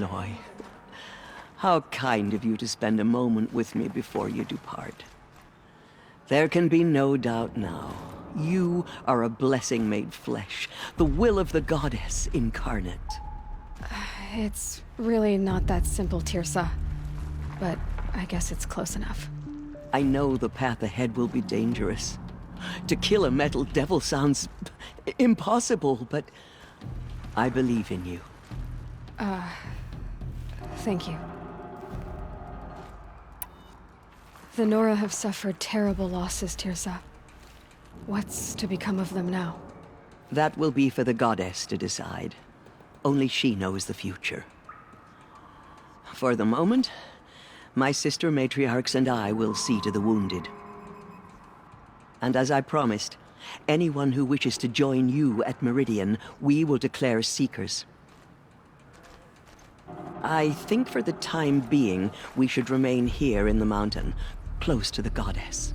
Aloy. How kind of you to spend a moment with me before you depart. There can be no doubt now. You are a blessing made flesh, the will of the goddess incarnate. It's really not that simple, Tirsa. But I guess it's close enough. I know the path ahead will be dangerous. To kill a metal devil sounds impossible, but I believe in you. Thank you. The Nora have suffered terrible losses, Tirsa. What's to become of them now? That will be for the goddess to decide. Only she knows the future. For the moment, my sister matriarchs and I will see to the wounded. And as I promised, anyone who wishes to join you at Meridian, we will declare seekers. I think for the time being, we should remain here in the mountain, close to the goddess.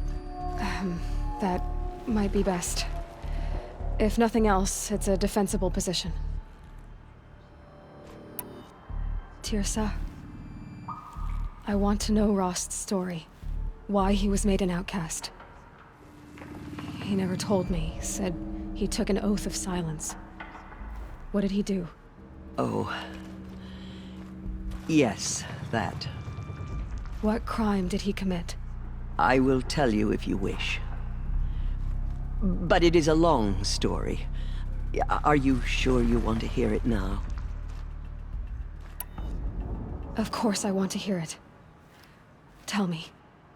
That might be best. If nothing else, it's a defensible position. Tirsa, I want to know Rost's story. Why he was made an outcast. He never told me, said he took an oath of silence. What did he do? Oh. Yes, that. What crime did he commit? I will tell you if you wish. But it is a long story. Are you sure you want to hear it now? Of course I want to hear it. Tell me.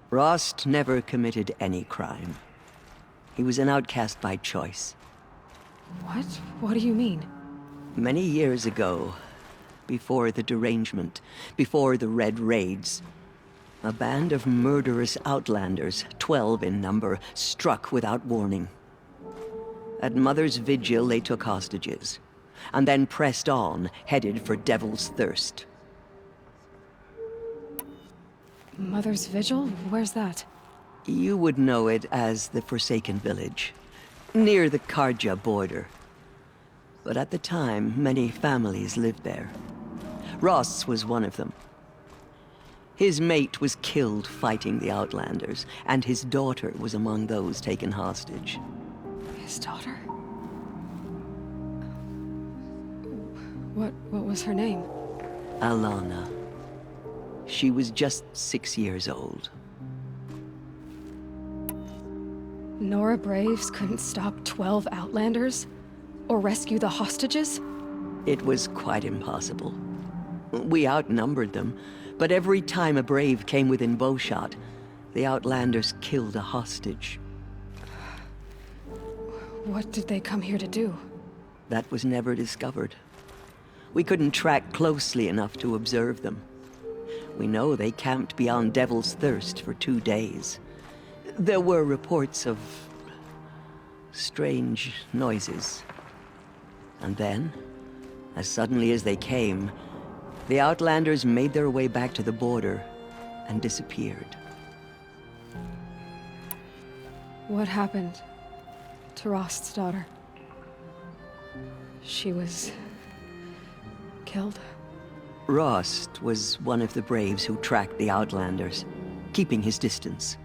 Rost never committed any crime. He was an outcast by choice. What? What do you mean? Many years ago, before the derangement, before the Red Raids, a band of murderous outlanders, 12 in number, struck without warning. At Mother's Vigil, they took hostages, and then pressed on, headed for Devil's Thirst. Mother's Vigil? Where's that? You would know it as the Forsaken Village, near the Karja border. But at the time, many families lived there. Ross was one of them. His mate was killed fighting the Outlanders, and his daughter was among those taken hostage. His daughter? What was her name? Alana. She was just 6 years old. Nora Braves couldn't stop 12 Outlanders? Or rescue the hostages? It was quite impossible. We outnumbered them, but every time a Brave came within bowshot, the Outlanders killed a hostage. What did they come here to do? That was never discovered. We couldn't track closely enough to observe them. We know they camped beyond Devil's Thirst for 2 days. There were reports of strange noises. And then, as suddenly as they came, the Outlanders made their way back to the border and disappeared. What happened to Rost's daughter? She was killed? Rost was one of the Braves who tracked the Outlanders, keeping his distance.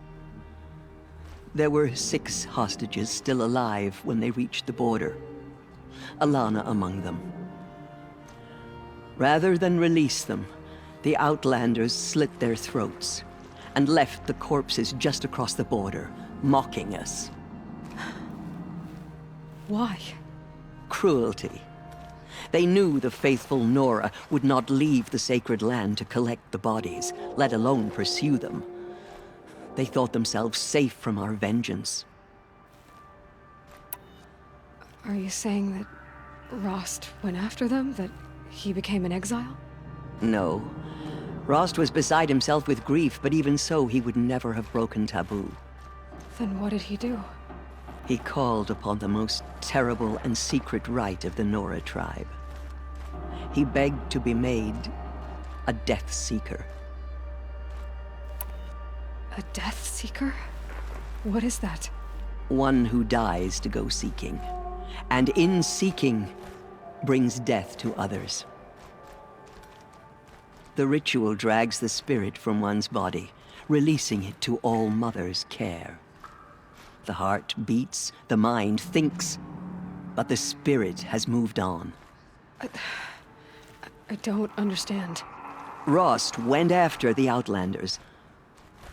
There were 6 hostages still alive when they reached the border. Alana among them. Rather than release them, the Outlanders slit their throats and left the corpses just across the border, mocking us. Why? Cruelty. They knew the faithful Nora would not leave the sacred land to collect the bodies, let alone pursue them. They thought themselves safe from our vengeance. Are you saying that Rost went after them? That he became an exile? No. Rost was beside himself with grief, but even so, he would never have broken taboo. Then what did he do? He called upon the most terrible and secret rite of the Nora tribe. He begged to be made a Death Seeker. A Death Seeker? What is that? One who dies to go seeking, and in seeking, brings death to others. The ritual drags the spirit from one's body, releasing it to All Mother's care. The heart beats, the mind thinks, but the spirit has moved on. I don't understand. Rost went after the Outlanders,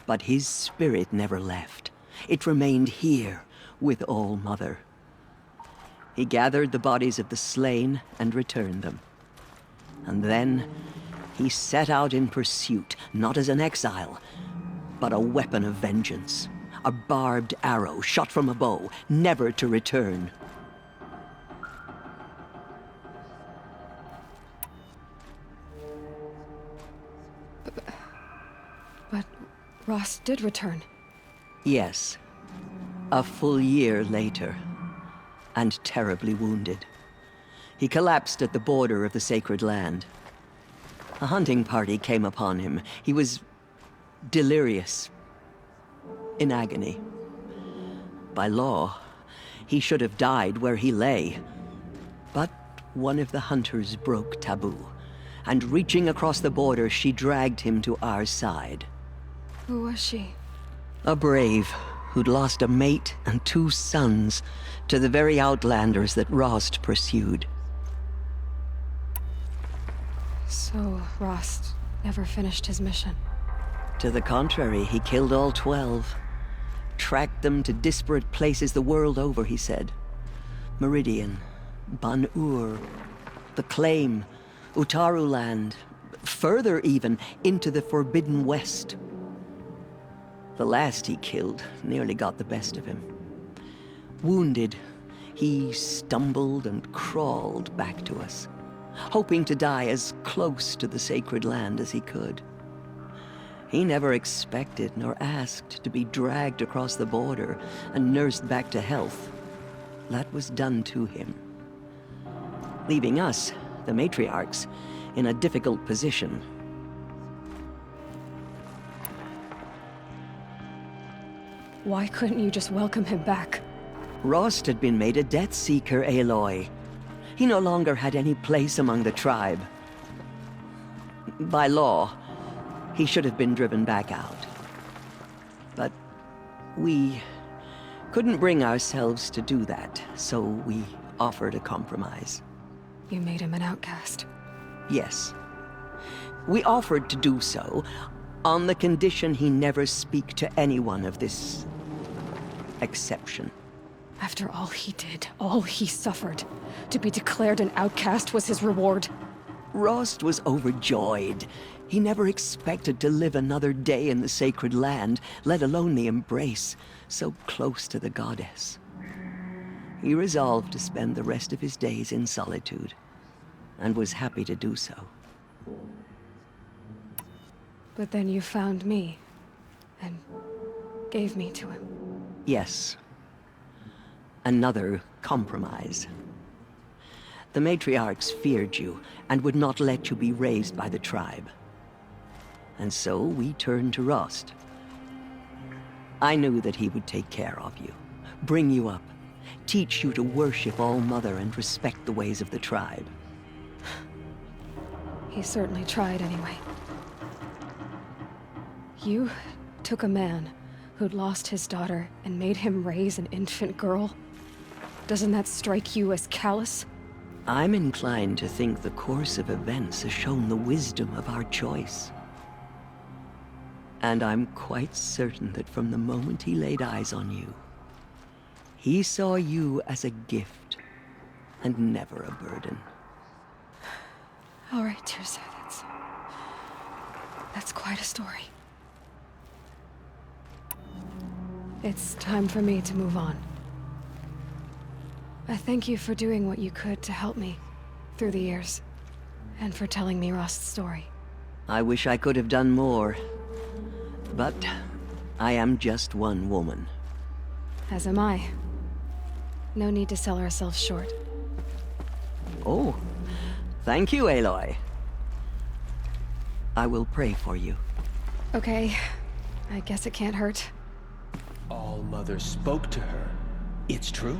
but his spirit never left. It remained here with All Mother. He gathered the bodies of the slain and returned them. And then he set out in pursuit, not as an exile, but a weapon of vengeance. A barbed arrow shot from a bow, never to return. But Rost did return. Yes. A full year later, and terribly wounded. He collapsed at the border of the sacred land. A hunting party came upon him. He was delirious, in agony. By law, he should have died where he lay. But one of the hunters broke taboo, and reaching across the border, she dragged him to our side. Who was she? A brave who'd lost a mate and 2 sons to the very Outlanders that Rost pursued. So Rost never finished his mission. To the contrary, he killed all 12. Tracked them to disparate places the world over, he said. Meridian, Ban-Ur, the Claim, Utaru Land, further even, into the Forbidden West. The last he killed nearly got the best of him. Wounded, he stumbled and crawled back to us, hoping to die as close to the sacred land as he could. He never expected nor asked to be dragged across the border and nursed back to health. That was done to him, leaving us, the matriarchs, in a difficult position. Why couldn't you just welcome him back? Rost had been made a Death Seeker, Aloy. He no longer had any place among the tribe. By law, he should have been driven back out. But we couldn't bring ourselves to do that, so we offered a compromise. You made him an outcast. Yes. We offered to do so on the condition he never speak to anyone of this exception. After all he did, all he suffered, to be declared an outcast was his reward. Rost was overjoyed. He never expected to live another day in the sacred land, let alone the embrace, so close to the goddess. He resolved to spend the rest of his days in solitude, and was happy to do so. But then you found me, and gave me to him. Yes. Another compromise. The matriarchs feared you, and would not let you be raised by the tribe. And so we turned to Rost. I knew that he would take care of you, bring you up, teach you to worship All Mother and respect the ways of the tribe. He certainly tried anyway. You took a man who'd lost his daughter and made him raise an infant girl? Doesn't that strike you as callous? I'm inclined to think the course of events has shown the wisdom of our choice. And I'm quite certain that from the moment he laid eyes on you, he saw you as a gift, and never a burden. All right, Teersa, that's quite a story. It's time for me to move on. I thank you for doing what you could to help me through the years, and for telling me Rost's story. I wish I could have done more, but I am just one woman. As am I. No need to sell ourselves short. Oh, thank you, Aloy. I will pray for you. Okay, I guess it can't hurt. All Mother spoke to her. It's true.